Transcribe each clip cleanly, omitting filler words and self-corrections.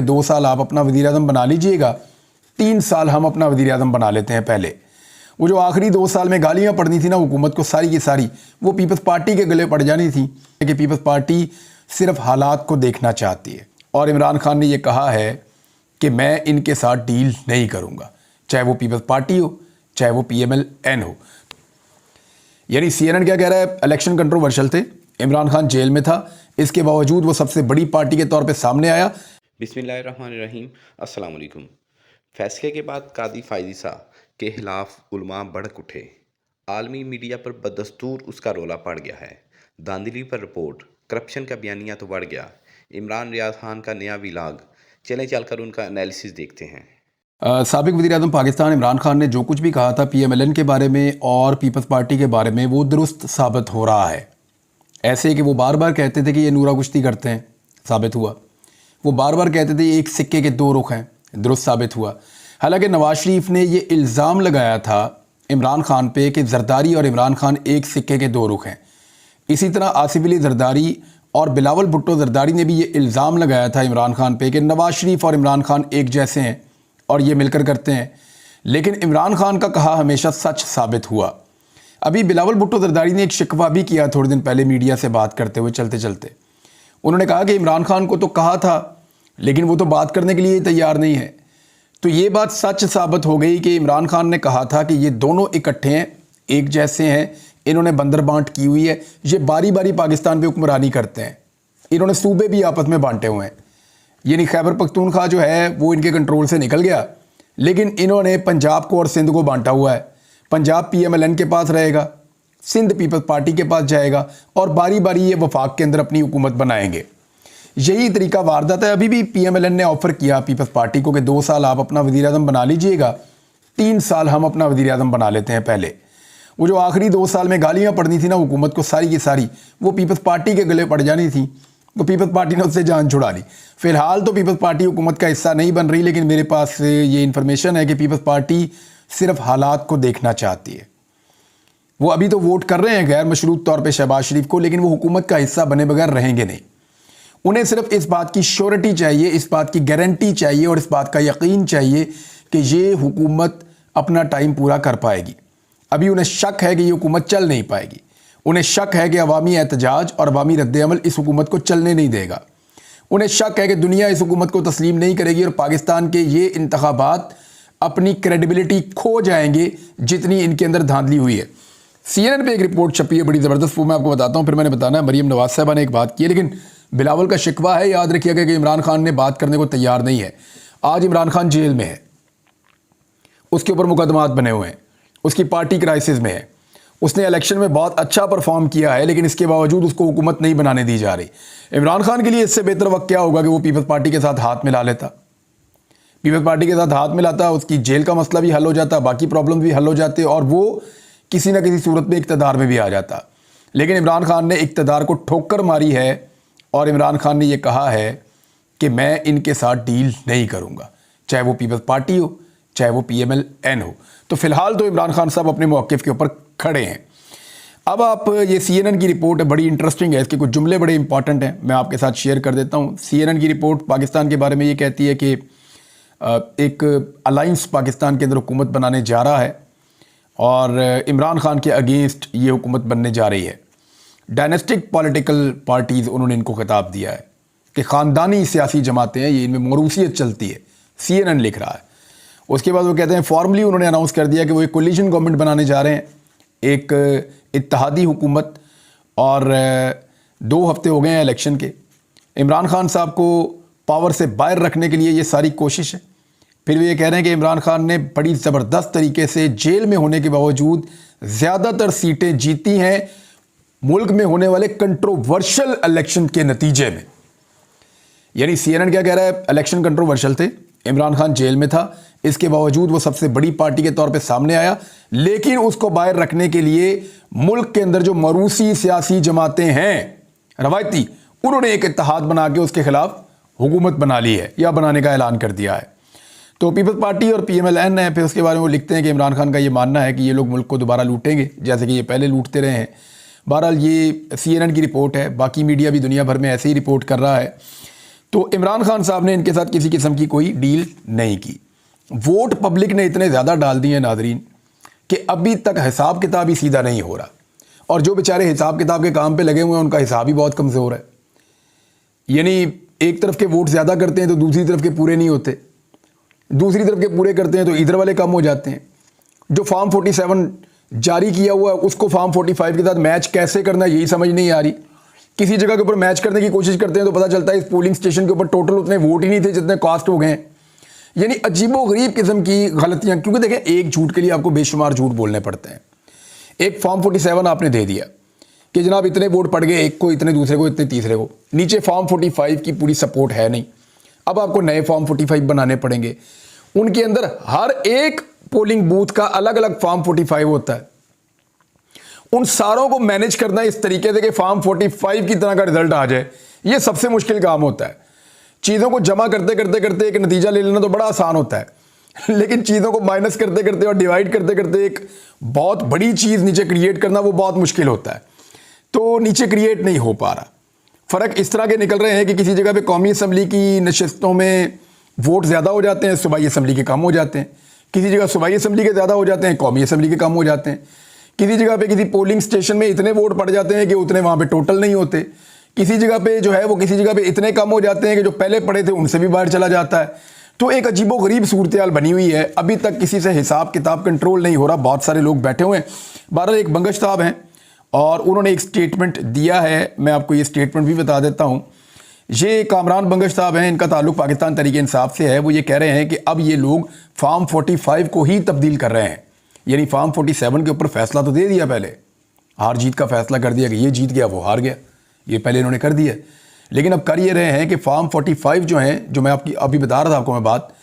2 साल आप अपना वज़ीर आज़म बना लीजिएगा, 3 साल हम अपना वज़ीर आज़म बना लेते हैं। पहले वो जो आखिरी 2 साल में गालियाँ पड़नी थी ना हुकूमत को, सारी की सारी वो पीपल्स पार्टी के गले पड़ जानी थी कि पीपल्स पार्टी सिर्फ हालात को देखना चाहती है। और इमरान खान ने ये कहा है कि मैं इनके साथ डील नहीं करूँगा, चाहे वो पीपल्स पार्टी हो, चाहे वो PMLN हो। यानी CNN क्या कह रहा है, इलेक्शन कंट्रोवर्शियल थे, इमरान खान जेल में था, इसके बावजूद वो सबसे बड़ी पार्टी के तौर पे सामने आया। बिस्मिल्लाहिर्रहमानिर्रहीम, अस्सलाम वालेकुम। फैसले के बाद कादी फायजीसा के खिलाफ उलमा भड़क उठे। आलमी मीडिया पर बदस्तूर उसका रोला पड़ गया है। धांधली पर रिपोर्ट, करप्शन का बयानिया तो बढ़ गया। इमरान रियाज खान का नया व्लॉग, चलें चलकर उनका एनालिसिस देखते हैं। साबिक वज़ीर आज़म पाकिस्तान इमरान खान ने जो कुछ भी कहा था PMLN के बारे में और पीपल्स पार्टी के बारे में, वो दुरुस्त साबित हो रहा है। ऐसे कि वो बार बार कहते थे कि ये नूरा कुश्ती करते हैं, साबित हुआ। वो बार बार कहते थे एक सिक्के के 2 रुख हैं, दुरुस्त साबित हुआ। हालांकि नवाज शरीफ ने ये इल्ज़ाम लगाया था इमरान खान पे कि जरदारी और इमरान खान एक सिक्के के 2 रुख हैं। इसी तरह आसिफ अली जरदारी और बिलावल भुट्टो जरदारी ने भी ये इल्ज़ाम लगाया था इमरान खान पे कि नवाज शरीफ और इमरान खान एक जैसे हैं और ये मिलकर करते हैं। लेकिन इमरान खान का कहा हमेशा सच साबित हुआ। अभी बिलावल भुट्टो जरदारी ने एक शिकवा भी किया थोड़े दिन पहले मीडिया से बात करते हुए चलते चलते। उन्होंने कहा कि इमरान खान को तो कहा था लेकिन वो तो बात करने के लिए तैयार नहीं है। तो ये बात सच साबित हो गई कि इमरान खान ने कहा था कि ये दोनों इकट्ठे हैं, एक जैसे हैं, इन्होंने बंदर बांट की हुई है, ये बारी बारी पाकिस्तान पे हुक्मरानी करते हैं, इन्होंने सूबे भी आपस में बांटे हुए हैं। यानी खैबर पख्तूनख्वा जो है वो इनके कंट्रोल से निकल गया, लेकिन इन्होंने पंजाब को और सिंध को बांटा हुआ है। पंजाब PMLN के पास रहेगा, सिंध पीपल्स पार्टी के पास जाएगा और बारी बारी ये वफाक के अंदर अपनी हुकूमत बनाएंगे। यही तरीका वारदात है। अभी भी PMLN ने ऑफ़र किया पीपल्स पार्टी को कि 2 साल आप अपना वज़ीर आज़म बना लीजिएगा, 3 साल हम अपना वज़ीर आज़म बना लेते हैं। पहले वो जो आखिरी 2 साल में गालियाँ पड़नी थी ना हुकूमत को, सारी की सारी वो पीपल्स पार्टी के गले पड़ जानी थी, तो पीपल्स पार्टी ने उससे जान छुड़ा ली। फ़िलहाल तो पीपल्स पार्टी हुकूमत का हिस्सा नहीं बन रही, लेकिन मेरे पास ये इन्फॉर्मेशन है कि पीपल्स पार्टी सिर्फ हालात को देखना चाहती है। वो अभी तो वोट कर रहे हैं गैर मशरूत तौर पे शहबाज शरीफ को, लेकिन वो हुकूमत का हिस्सा बने बगैर रहेंगे नहीं। उन्हें सिर्फ इस बात की श्योरिटी चाहिए, इस बात की गारंटी चाहिए और इस बात का यकीन चाहिए कि ये हुकूमत अपना टाइम पूरा कर पाएगी। अभी उन्हें शक है कि ये हुकूमत चल नहीं पाएगी। उन्हें शक है कि अवामी एहतजाज और अवामी रद्द-ए-अमल इस हुकूमत को चलने नहीं देगा। उन्हें शक है कि दुनिया इस हुकूमत को तस्लीम नहीं करेगी और पाकिस्तान के ये इंतखाबात अपनी क्रेडिबिलिटी खो जाएंगे जितनी इनके अंदर धांधली हुई है। CNN पे एक रिपोर्ट छपी है बड़ी ज़बरदस्त, वो मैं आपको बताता हूँ, फिर मैंने बताना है। मरीम नवाज साहबा ने एक बात की है, लेकिन बिलावल का शिकवा है, याद रखिएगा कि इमरान खान ने बात करने को तैयार नहीं है। आज इमरान खान जेल में है, उसके ऊपर मुकदमात बने हुए हैं, उसकी पार्टी क्राइसिस में है, उसने इलेक्शन में बहुत अच्छा परफॉर्म किया है, लेकिन इसके बावजूद उसको हुकूमत नहीं बनाने दी जा रही। इमरान खान के लिए इससे बेहतर वक्त क्या होगा कि वो पीपल्स पार्टी के साथ हाथ मिला लेता। पीपल्स पार्टी के साथ हाथ मिलाता, उसकी जेल का मसला भी हल हो जाता, बाकी प्रॉब्लम भी हल हो जाते और वो किसी ना किसी सूरत में इक़्तिदार में भी आ जाता। लेकिन इमरान खान ने इक़्तिदार को ठोकर मारी है और इमरान खान ने यह कहा है कि मैं इनके साथ डील नहीं करूँगा, चाहे वो पीपल्स पार्टी हो, चाहे वो PMLN हो। तो फिलहाल तो इमरान खान साहब अपने मौक़िफ़ के ऊपर खड़े हैं। अब आप ये CNN की रिपोर्ट है, बड़ी इंटरेस्टिंग है, इसके कुछ जुमले बड़े इंपॉर्टेंट हैं, मैं आपके साथ शेयर कर देता हूँ। CNN की रिपोर्ट पाकिस्तान के बारे में ये कहती है कि एक अलाइंस पाकिस्तान के अंदर हुकूमत बनाने जा रहा है और इमरान खान के अगेंस्ट ये हुकूमत बनने जा रही है। डायनेस्टिक पॉलिटिकल पार्टीज़ उन्होंने इनको खिताब दिया है कि ख़ानदानी सियासी जमातें हैं, ये इनमें मौरूसियत चलती है, CNN लिख रहा है। उसके बाद वो कहते हैं फॉर्मली उन्होंने अनाउंस कर दिया कि वो एक कोलिशन गवर्नमेंट बनाने जा रहे हैं, एक इत्तेहादी हुकूमत, और 2 हफ्ते हो गए हैं इलेक्शन के। इमरान खान साहब को पावर से बाहर रखने के लिए ये सारी कोशिश है। फिर वो ये कह रहे हैं कि इमरान खान ने बड़ी ज़बरदस्त तरीके से जेल में होने के बावजूद ज़्यादातर सीटें जीती हैं मुल्क में होने वाले कंट्रोवर्शियल इलेक्शन के नतीजे में। यानी CNN क्या कह रहा है, इलेक्शन कंट्रोवर्शियल थे, इमरान खान जेल में था, इसके बावजूद वो सबसे बड़ी पार्टी के तौर पे सामने आया, लेकिन उसको बाहर रखने के लिए मुल्क के अंदर जो मरूसी सियासी जमातें हैं रवायती, उन्होंने एक इत्तेहाद बना के उसके खिलाफ हुकूमत बना ली है या बनाने का ऐलान कर दिया है। तो पीपल्स पार्टी और PMLN है। फिर उसके बारे में वो लिखते हैं कि इमरान खान का ये मानना है कि ये लोग मुल्क को दोबारा लूटेंगे जैसे कि ये पहले लूटते रहे हैं। बहरहाल ये CNN की रिपोर्ट है, बाकी मीडिया भी दुनिया भर में ऐसे ही रिपोर्ट कर रहा है। तो इमरान खान साहब ने इनके साथ किसी किस्म की कोई डील नहीं की। वोट पब्लिक ने इतने ज़्यादा डाल दिए नाजरीन कि अभी तक हिसाब किताब ही सीधा नहीं हो रहा, और जो बेचारे हिसाब किताब के काम पे लगे हुए हैं उनका हिसाब ही बहुत कमज़ोर है। यानी एक तरफ के वोट ज़्यादा करते हैं तो दूसरी तरफ के पूरे नहीं होते, दूसरी तरफ के पूरे करते हैं तो इधर वाले कम हो जाते हैं। जो फॉर्म 47 जारी किया हुआ है उसको फॉर्म 45 के साथ मैच कैसे करना है यही समझ नहीं आ रही। किसी जगह के ऊपर मैच करने की कोशिश करते हैं तो पता चलता है इस पोलिंग स्टेशन के ऊपर टोटल उतने वोट ही नहीं थे जितने कास्ट हो गए हैं। यानी अजीबो गरीब किस्म की गलतियां, क्योंकि देखें एक झूठ के लिए आपको बेशुमार झूठ बोलने पड़ते हैं। एक फॉर्म 47 आपने दे दिया कि जनाब इतने वोट पड़ गए, एक को इतने, दूसरे को इतने, तीसरे को, नीचे फॉर्म 45 की पूरी सपोर्ट है नहीं। अब आपको नए फॉर्म 45 बनाने पड़ेंगे, उनके अंदर हर एक पोलिंग बूथ का अलग अलग फॉर्म 45 होता है। उन सारों को मैनेज करना इस तरीके से कि फॉर्म 45 की तरह का रिजल्ट आ जाए, ये सबसे मुश्किल काम होता है। चीज़ों को जमा करते करते करते एक नतीजा ले लेना तो बड़ा आसान होता है, लेकिन चीज़ों को माइनस करते करते और डिवाइड करते करते एक बहुत बड़ी चीज़ नीचे क्रिएट करना वो बहुत मुश्किल होता है। तो नीचे क्रिएट नहीं हो पा रहा। फ़र्क इस तरह के निकल रहे हैं कि किसी जगह पे कौमी असम्बली की नशस्तों में वोट ज़्यादा हो जाते हैं, सूबाई असम्बली के कम हो जाते हैं। किसी जगह सूबाई असम्बली के ज़्यादा हो जाते हैं, कौमी असम्बली के कम हो जाते हैं। किसी जगह पे किसी पोलिंग स्टेशन में इतने वोट पड़ जाते हैं कि उतने वहाँ पे टोटल नहीं होते। किसी जगह पे जो है वो किसी जगह पे इतने कम हो जाते हैं कि जो पहले पड़े थे उनसे भी बाहर चला जाता है। तो एक अजीबो गरीब सूरत हाल बनी हुई है। अभी तक किसी से हिसाब किताब कंट्रोल नहीं हो रहा। बहुत सारे लोग बैठे हुए हैं। बहरहाल एक बंगश साहब हैं और उन्होंने एक स्टेटमेंट दिया है, मैं आपको ये स्टेटमेंट भी बता देता हूँ। ये कामरान बंगश साहब हैं, इनका ताल्लुक पाकिस्तान तहरीक इंसाफ से है। वो ये कह रहे हैं कि अब ये लोग फॉर्म 45 को ही तब्दील कर रहे हैं। यानी फॉर्म 47 के ऊपर फैसला तो दे दिया, पहले हार जीत का फैसला कर दिया कि ये जीत गया वो हार गया, ये पहले इन्होंने कर दिया। लेकिन अब कर ये रहे हैं कि फॉर्म 45 जो हैं, जो मैं आपकी अभी बता रहा था आपको मैं बात,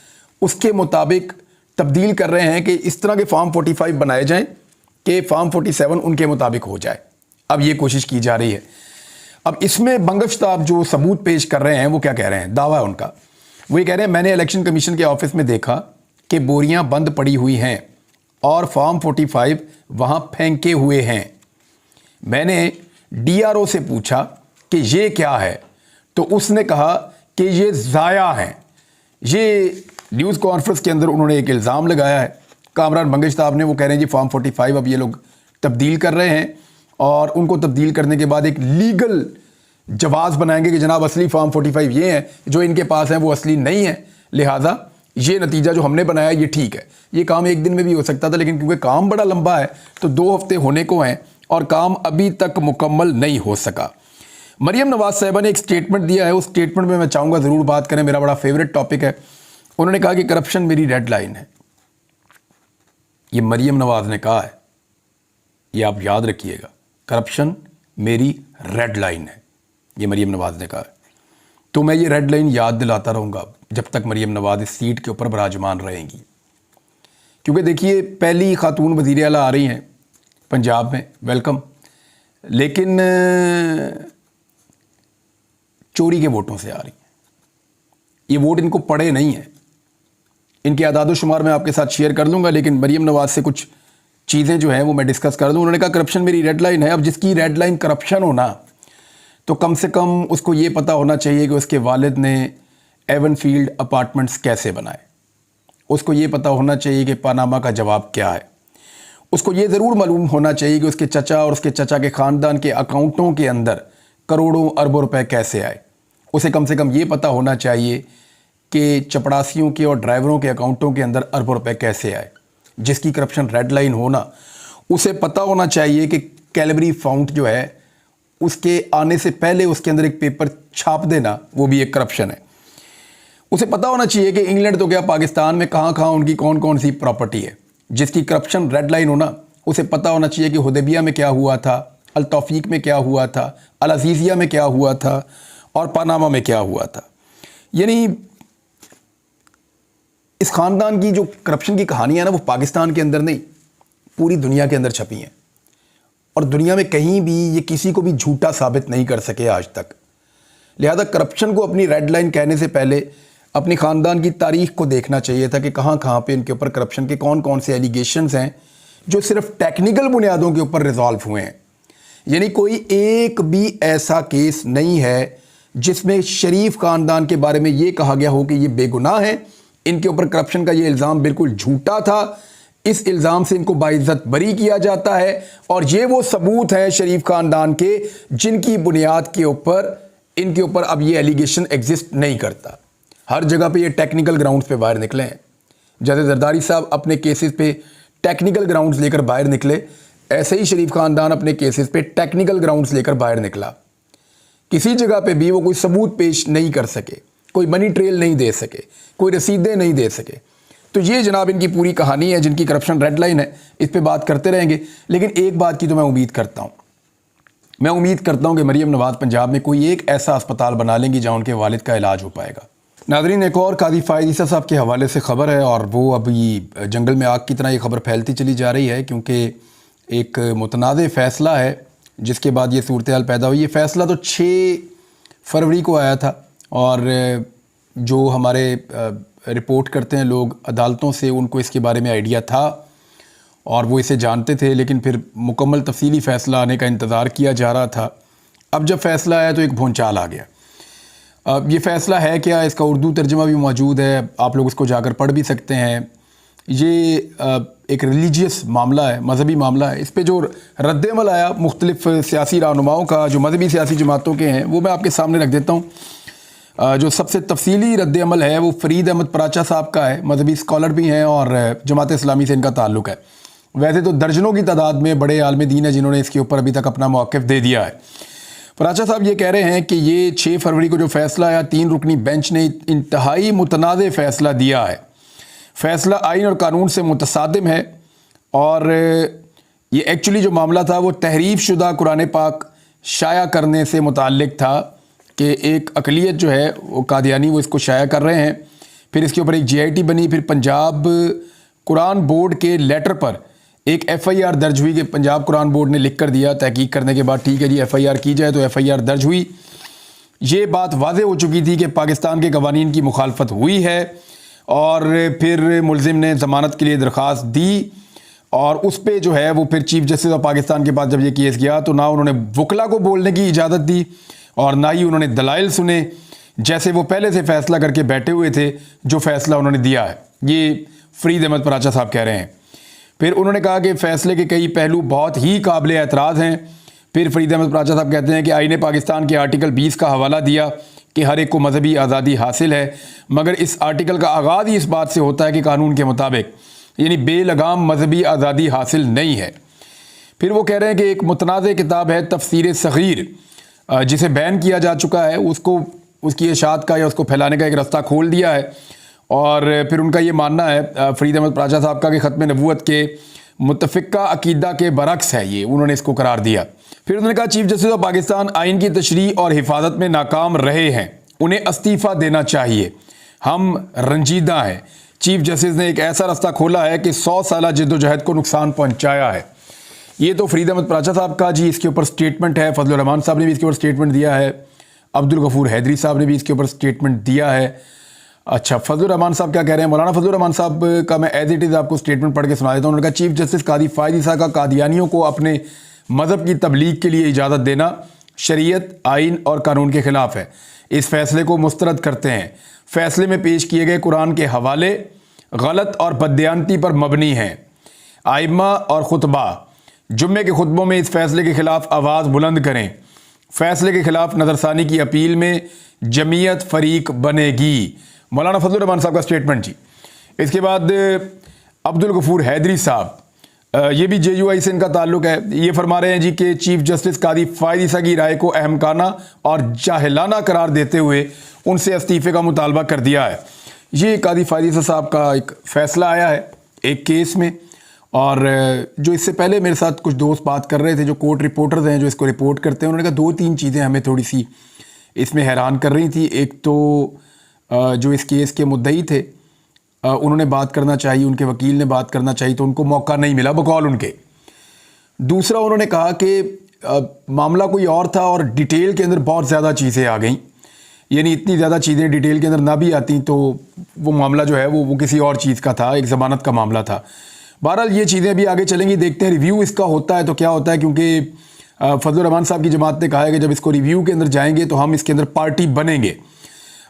उसके मुताबिक तब्दील कर रहे हैं कि इस तरह के फॉर्म 45 बनाए जाएं कि फॉर्म 47 उनके मुताबिक हो जाए। अब ये कोशिश की जा रही है। अब इसमें बंगश साहब जो सबूत पेश कर रहे हैं वो क्या कह रहे हैं, दावा है उनका। वो ये कह रहे हैं मैंने इलेक्शन कमीशन के ऑफिस में देखा कि बोरियां बंद पड़ी हुई हैं और फॉर्म 45 वहां फेंके हुए हैं। मैंने डीआरओ से पूछा कि ये क्या है, तो उसने कहा कि ये ज़ाया हैं। ये न्यूज़ कॉन्फ्रेंस के अंदर उन्होंने एक इल्ज़ाम लगाया है कामरान बंगश साहब ने। वो कह रहे हैं जी फॉर्म 45 अब ये लोग तब्दील कर रहे हैं और उनको तब्दील करने के बाद एक लीगल जवाज़ बनाएंगे कि जनाब असली फॉर्म 45 ये हैं, जो इनके पास हैं वो असली नहीं है, लिहाजा ये नतीजा जो हमने बनाया ये ठीक है। ये काम एक दिन में भी हो सकता था, लेकिन क्योंकि काम बड़ा लंबा है तो 2 हफ्ते होने को हैं और काम अभी तक मुकम्मल नहीं हो सका। मरियम नवाज साहिबा ने एक स्टेटमेंट दिया है, उस स्टेटमेंट में मैं चाहूँगा ज़रूर बात करें, मेरा बड़ा फेवरेट टॉपिक है। उन्होंने कहा कि करप्शन मेरी रेड लाइन है। ये मरियम नवाज ने कहा है, ये आप याद रखिएगा, करप्शन मेरी रेड लाइन है, ये मरियम नवाज ने कहा है। तो मैं ये रेड लाइन याद दिलाता रहूँगा जब तक मरियम नवाज इस सीट के ऊपर विराजमान रहेंगी। क्योंकि देखिए पहली खातून वज़ीर आला आ रही हैं पंजाब में, वेलकम, लेकिन चोरी के वोटों से आ रही हैं। ये वोट इनको पड़े नहीं हैं। इनके आदाद शुमार मैं आपके साथ शेयर कर लूँगा, लेकिन मरियम नवाज से कुछ चीज़ें जो हैं वो मैं डिस्कस कर दूँ। उन्होंने कहा करप्शन मेरी रेड लाइन है। अब जिसकी रेड लाइन करप्शन होना, तो कम से कम उसको ये पता होना चाहिए कि उसके वालिद ने एवनफील्ड अपार्टमेंट्स कैसे बनाए। उसको ये पता होना चाहिए कि पानामा का जवाब क्या है। उसको ये ज़रूर मालूम होना चाहिए कि उसके चचा और उसके चचा के ख़ानदान के अकाउंटों के अंदर करोड़ों अरबों रुपए कैसे आए। उसे कम से कम ये पता होना चाहिए कि चपड़ासियों के और ड्राइवरों के अकाउंटों के अंदर अरबों रुपए कैसे आए। जिसकी करप्शन रेड लाइन होना, उसे पता होना चाहिए कि कैलबरी फाउंट जो है उसके आने से पहले उसके अंदर एक पेपर छाप देना, वो भी एक करप्शन है। उसे पता होना चाहिए कि इंग्लैंड तो क्या पाकिस्तान में कहाँ कहाँ उनकी कौन कौन सी प्रॉपर्टी है। जिसकी करप्शन रेड लाइन होना, उसे पता होना चाहिए कि हुदैबिया में क्या हुआ था, अल तौफीक में क्या हुआ था, अल अजीज़िया में क्या हुआ था और पानामा में क्या हुआ था। यानी इस ख़ानदान की जो करप्शन की कहानियाँ ना, वो पाकिस्तान के अंदर नहीं पूरी दुनिया के अंदर छपी हैं और दुनिया में कहीं भी ये किसी को भी झूठा साबित नहीं कर सके आज तक। लिहाजा करप्शन को अपनी रेड लाइन कहने से पहले अपनी ख़ानदान की तारीख़ को देखना चाहिए था कि कहाँ कहाँ पे इनके ऊपर करप्शन के कौन कौन से एलिगेशंस हैं जो सिर्फ टेक्निकल बुनियादों के ऊपर रिजॉल्व हुए हैं। यानी कोई एक भी ऐसा केस नहीं है جس میں شریف خاندان کے بارے میں یہ کہا گیا ہو کہ یہ بے گناہ ہیں، ان کے اوپر کرپشن کا یہ الزام بالکل جھوٹا تھا، اس الزام سے ان کو باعزت بری کیا جاتا ہے، اور یہ وہ ثبوت ہیں شریف خاندان کے جن کی بنیاد کے اوپر ان کے اوپر اب یہ ایلیگیشن ایگزسٹ نہیں کرتا۔ ہر جگہ پہ یہ ٹیکنیکل گراؤنڈز پہ باہر نکلے ہیں۔ جیسے زرداری صاحب اپنے کیسز پہ ٹیکنیکل گراؤنڈز لے کر باہر نکلے، ایسے ہی شریف خاندان اپنے کیسز پہ ٹیکنیکل گراؤنڈز لے کر باہر نکلا۔ کسی جگہ پہ بھی وہ کوئی ثبوت پیش نہیں کر سکے، کوئی منی ٹریل نہیں دے سکے، کوئی رسیدیں نہیں دے سکے۔ تو یہ جناب ان کی پوری کہانی ہے، جن کی کرپشن ریڈ لائن ہے، اس پہ بات کرتے رہیں گے۔ لیکن ایک بات کی تو میں امید کرتا ہوں کہ مریم نواز پنجاب میں کوئی ایک ایسا اسپتال بنا لیں گی جہاں ان کے والد کا علاج ہو پائے گا۔ ناظرین، ایک اور قاضی فائز عیسیٰ صاحب کے حوالے سے خبر ہے، اور وہ ابھی جنگل میں آگ کی طرح یہ خبر پھیلتی چلی جا رہی ہے، کیونکہ ایک متنازع فیصلہ ہے جس کے بعد یہ صورتحال پیدا ہوئی۔ یہ فیصلہ تو 6 فروری کو آیا تھا، اور جو ہمارے رپورٹ کرتے ہیں لوگ عدالتوں سے، ان کو اس کے بارے میں آئیڈیا تھا اور وہ اسے جانتے تھے، لیکن پھر مکمل تفصیلی فیصلہ آنے کا انتظار کیا جا رہا تھا۔ اب جب فیصلہ آیا تو ایک بھونچال آ گیا۔ اب یہ فیصلہ ہے کیا، اس کا اردو ترجمہ بھی موجود ہے، آپ لوگ اس کو جا کر پڑھ بھی سکتے ہیں۔ یہ ایک ریلیجیس معاملہ ہے، مذہبی معاملہ ہے۔ اس پہ جو رد عمل آیا مختلف سیاسی رہنماؤں کا، جو مذہبی سیاسی جماعتوں کے ہیں، وہ میں آپ کے سامنے رکھ دیتا ہوں۔ جو سب سے تفصیلی رد عمل ہے وہ فرید احمد پراچا صاحب کا ہے، مذہبی اسکالر بھی ہیں اور جماعت اسلامی سے ان کا تعلق ہے۔ ویسے تو درجنوں کی تعداد میں بڑے عالم دین ہیں جنہوں نے اس کے اوپر ابھی تک اپنا موقف دے دیا ہے۔ پراچا صاحب یہ کہہ رہے ہیں کہ یہ 6 فروری کو جو فیصلہ آیا، 3 رکنی بینچ نے انتہائی متنازع فیصلہ دیا ہے۔ فیصلہ آئین اور قانون سے متصادم ہے، اور یہ ایکچولی جو معاملہ تھا وہ تحریف شدہ قرآن پاک شائع کرنے سے متعلق تھا، کہ ایک اقلیت جو ہے وہ قادیانی، وہ اس کو شائع کر رہے ہیں۔ پھر اس کے اوپر ایک GIT بنی، پھر پنجاب قرآن بورڈ کے لیٹر پر ایک FIR درج ہوئی، کہ پنجاب قرآن بورڈ نے لکھ کر دیا تحقیق کرنے کے بعد، ٹھیک ہے جی FIR کی جائے، تو FIR درج ہوئی۔ یہ بات واضح ہو چکی تھی کہ پاکستان کے قوانین کی مخالفت ہوئی ہے، اور پھر ملزم نے ضمانت کے لیے درخواست دی، اور اس پہ جو ہے وہ پھر چیف جسٹس آف پاکستان کے پاس جب یہ کیس گیا تو نہ انہوں نے وکلا کو بولنے کی اجازت دی اور نہ ہی انہوں نے دلائل سنے، جیسے وہ پہلے سے فیصلہ کر کے بیٹھے ہوئے تھے جو فیصلہ انہوں نے دیا ہے۔ یہ فرید احمد پراچا صاحب کہہ رہے ہیں۔ پھر انہوں نے کہا کہ فیصلے کے کئی پہلو بہت ہی قابل اعتراض ہیں۔ پھر فرید احمد پراچا صاحب کہتے ہیں کہ آئین پاکستان کے آرٹیکل 20 کا حوالہ دیا کہ ہر ایک کو مذہبی آزادی حاصل ہے، مگر اس آرٹیکل کا آغاز ہی اس بات سے ہوتا ہے کہ قانون کے مطابق، یعنی بے لگام مذہبی آزادی حاصل نہیں ہے۔ پھر وہ کہہ رہے ہیں کہ ایک متنازع کتاب ہے تفسیر صغیر، جسے بین کیا جا چکا ہے، اس کی اشاعت کا یا اس کو پھیلانے کا ایک رستہ کھول دیا ہے۔ اور پھر ان کا یہ ماننا ہے فرید احمد پراچا صاحب کا کہ ختم نبوت کے متفقہ عقیدہ کے برعکس ہے، یہ انہوں نے اس کو قرار دیا۔ پھر انہوں نے کہا چیف جسٹس آف پاکستان آئین کی تشریح اور حفاظت میں ناکام رہے ہیں، انہیں استعفیٰ دینا چاہیے، ہم رنجیدہ ہیں۔ چیف جسٹس نے ایک ایسا رستہ کھولا ہے کہ 100 سالہ جد و جہد کو نقصان پہنچایا ہے۔ یہ تو فرید احمد پراچا صاحب کا جی اس کے اوپر سٹیٹمنٹ ہے۔ فضل الرحمان صاحب نے بھی اس کے اوپر سٹیٹمنٹ دیا ہے، عبدالغفور حیدری صاحب نے بھی اس کے اوپر سٹیٹمنٹ دیا ہے۔ اچھا، فضل الرحمان صاحب کیا کہہ رہے ہیں؟ مولانا فضل الرحمان صاحب کا میں ایز اٹ از آپ کو سٹیٹمنٹ پڑھ کے سنا دیتا ہوں۔ انہوں نے کہا چیف جسٹس قاضی فائز عیسیٰ کا قادیانیوں کو اپنے مذہب کی تبلیغ کے لیے اجازت دینا شریعت، آئین اور قانون کے خلاف ہے، اس فیصلے کو مسترد کرتے ہیں۔ فیصلے میں پیش کیے گئے قرآن کے حوالے غلط اور بددیانتی پر مبنی ہیں۔ ائمہ اور خطبہ جمعے کے خطبوں میں اس فیصلے کے خلاف آواز بلند کریں۔ فیصلے کے خلاف نظر ثانی کی اپیل میں جمعیت فریق بنے گی۔ مولانا فضل الرحمان صاحب کا سٹیٹمنٹ جی۔ اس کے بعد عبدالغفور حیدری صاحب، یہ بھی JUI سے ان کا تعلق ہے، یہ فرما رہے ہیں جی کہ چیف جسٹس قاضی فائز عیسیٰ کی رائے کو احمقانہ اور جاہلانہ قرار دیتے ہوئے ان سے استعفے کا مطالبہ کر دیا ہے۔ یہ قاضی فائز عیسیٰ صاحب کا ایک فیصلہ آیا ہے ایک کیس میں، اور جو اس سے پہلے میرے ساتھ کچھ دوست بات کر رہے تھے جو کورٹ رپورٹرز ہیں جو اس کو رپورٹ کرتے ہیں، انہوں نے کہا 2-3 چیزیں ہمیں تھوڑی سی اس میں حیران کر رہی تھی۔ ایک تو جو اس کیس کے مدعی تھے انہوں نے بات کرنا چاہیے، ان کے وکیل نے بات کرنا چاہیے، تو ان کو موقع نہیں ملا بقول ان کے۔ دوسرا انہوں نے کہا کہ معاملہ کوئی اور تھا اور ڈیٹیل کے اندر بہت زیادہ چیزیں آ گئیں، یعنی اتنی زیادہ چیزیں ڈیٹیل کے اندر نہ بھی آتی تو وہ معاملہ جو ہے وہ کسی اور چیز کا تھا، ایک ضمانت کا معاملہ تھا۔ بہرحال یہ چیزیں بھی آگے چلیں گی، دیکھتے ہیں ریویو اس کا ہوتا ہے تو کیا ہوتا ہے، کیونکہ फजल रहमान साहब की जमात ने कहा है कि जब इसको रिव्यू के अंदर जाएंगे तो हम इसके अंदर पार्टी बनेंगे।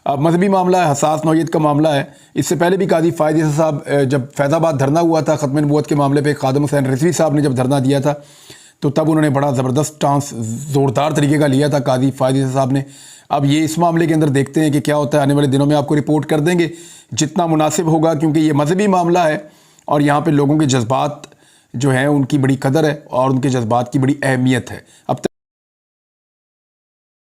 मजहबी मामला है, हसास नौयत का मामला है। इससे पहले भी कादी फ़ायद ईसा साहब जब फैज़ाबाद धरना हुआ था ख़त्म नबूवत के मामले पे, खादिम हुसैन रिजवी साहब ने जब धरना दिया था तो तब उन्होंने बड़ा ज़बरदस्त स्टांस ज़ोरदार तरीके का लिया था कादी फ़ायद ईसा साहब ने। अब ये इस मामले के अंदर देखते हैं कि क्या होता है, आने वाले दिनों में आपको रिपोर्ट कर देंगे जितना मुनासिब होगा, क्योंकि ये मजहबी मामला है और यहाँ पे लोगों के जज्बात जो हैं उनकी बड़ी कदर है और उनके जज्बात की बड़ी अहमियत है। अब